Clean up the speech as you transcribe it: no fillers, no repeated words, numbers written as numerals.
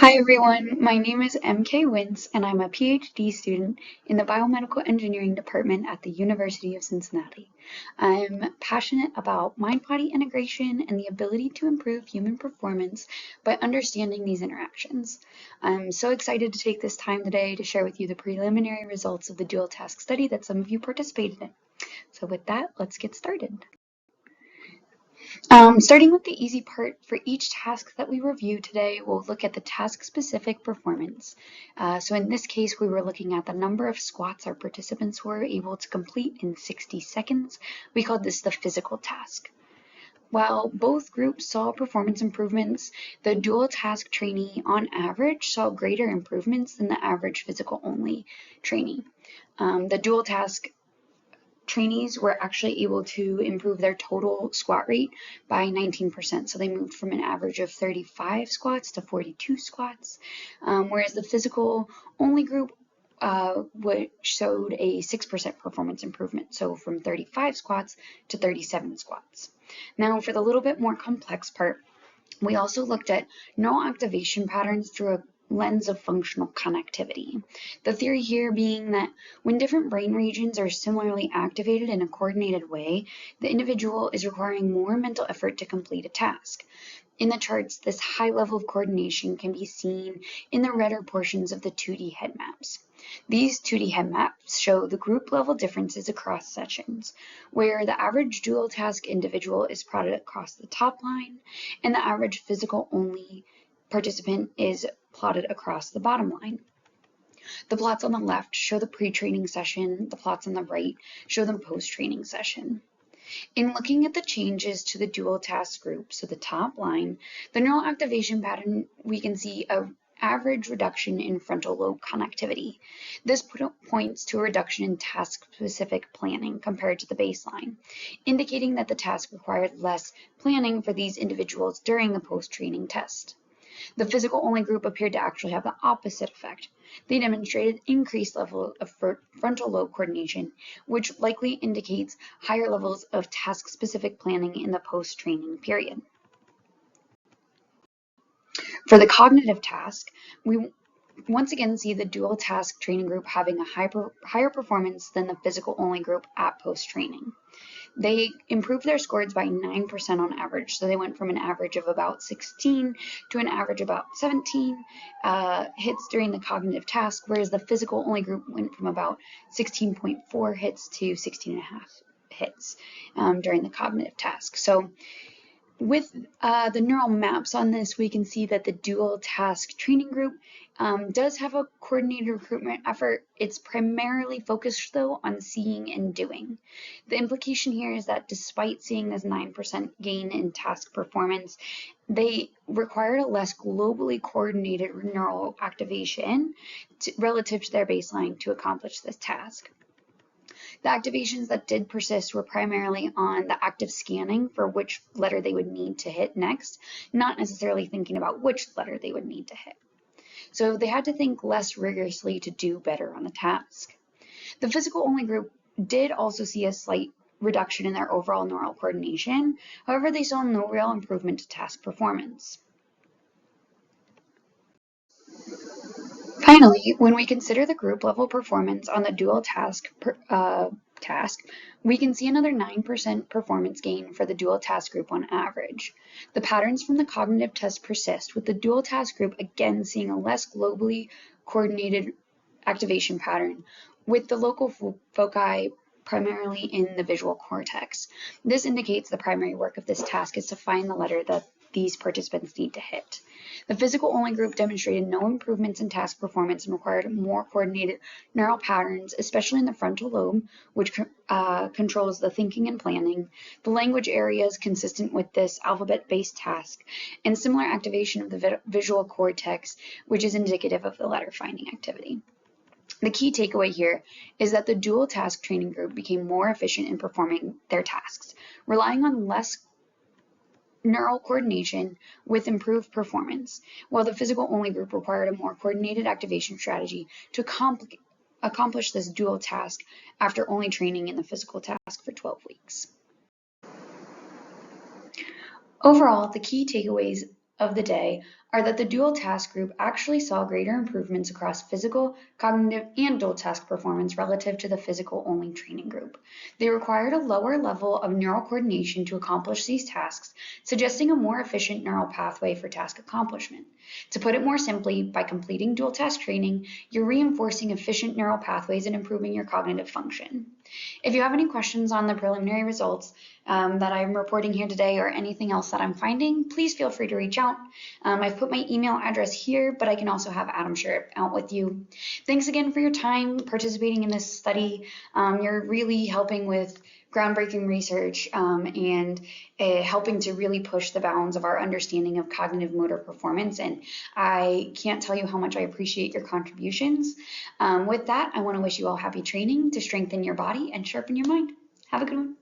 Hi everyone, my name is MK Wintz and I'm a PhD student in the Biomedical Engineering Department at the University of Cincinnati. I'm passionate about mind-body integration and the ability to improve human performance by understanding these interactions. I'm so excited to take this time today to share with you the preliminary results of the dual task study that some of you participated in. So with that, let's get started. Starting with the easy part, for each task that we review today, we'll look at the task-specific performance. So in this case, we were looking at the number of squats our participants were able to complete in 60 seconds. We called this the physical task. While both groups saw performance improvements, the dual task trainee on average saw greater improvements than the average physical-only trainee. The dual task trainees were actually able to improve their total squat rate by 19%. So they moved from an average of 35 squats to 42 squats, whereas the physical only group showed a 6% performance improvement, so from 35 squats to 37 squats. Now for the little bit more complex part, we also looked at neural activation patterns through a lens of functional connectivity. The theory here being that when different brain regions are similarly activated in a coordinated way, the individual is requiring more mental effort to complete a task. In the charts, this high level of coordination can be seen in the redder portions of the 2D head maps. These 2D head maps show the group level differences across sessions, where the average dual task individual is plotted across the top line, and the average physical only participant is plotted across the bottom line. The plots on the left show the pre-training session, the plots on the right show the post-training session. In looking at the changes to the dual task group, so the top line, the neural activation pattern, we can see an average reduction in frontal lobe connectivity. This points to a reduction in task-specific planning compared to the baseline, indicating that the task required less planning for these individuals during the post-training test. The physical-only group appeared to actually have the opposite effect. They demonstrated increased level of frontal lobe coordination, which likely indicates higher levels of task-specific planning in the post-training period. For the cognitive task, we once again see the dual task training group having a higher performance than the physical-only group at post-training. They improved their scores by 9% on average. So they went from an average of about 16 to an average of about 17 hits during the cognitive task, whereas the physical only group went from about 16.4 hits to 16.5 hits during the cognitive task. So with the neural maps on this, we can see that the dual task training group does have a coordinated recruitment effort. It's primarily focused, though, on seeing and doing. The implication here is that despite seeing this 9% gain in task performance, they required a less globally coordinated neural activation relative to their baseline to accomplish this task. The activations that did persist were primarily on the active scanning for which letter they would need to hit next, not necessarily thinking about which letter they would need to hit. So they had to think less rigorously to do better on the task. The physical-only group did also see a slight reduction in their overall neural coordination. However, they saw no real improvement to task performance. Finally, when we consider the group level performance on the dual task, we can see another 9% performance gain for the dual task group on average. The patterns from the cognitive test persist, with the dual task group again seeing a less globally coordinated activation pattern, with the local foci primarily in the visual cortex. This indicates the primary work of this task is to find the letter that these participants need to hit. The physical-only group demonstrated no improvements in task performance and required more coordinated neural patterns, especially in the frontal lobe, which controls the thinking and planning, the language areas consistent with this alphabet-based task, and similar activation of the visual cortex, which is indicative of the letter-finding activity. The key takeaway here is that the dual task training group became more efficient in performing their tasks, relying on less neural coordination with improved performance, while the physical-only group required a more coordinated activation strategy to accomplish this dual task after only training in the physical task for 12 weeks. Overall, the key takeaways of the day are that the dual task group actually saw greater improvements across physical, cognitive, and dual task performance relative to the physical-only training group. They required a lower level of neural coordination to accomplish these tasks, suggesting a more efficient neural pathway for task accomplishment. To put it more simply, by completing dual task training, you're reinforcing efficient neural pathways and improving your cognitive function. If you have any questions on the preliminary results that I'm reporting here today or anything else that I'm finding, please feel free to reach out. I've put my email address here, but I can also have Adam share it out with you. Thanks again for your time participating in this study. You're really helping with groundbreaking research and helping to really push the bounds of our understanding of cognitive motor performance. And I can't tell you how much I appreciate your contributions. With that, I want to wish you all happy training to strengthen your body and sharpen your mind. Have a good one.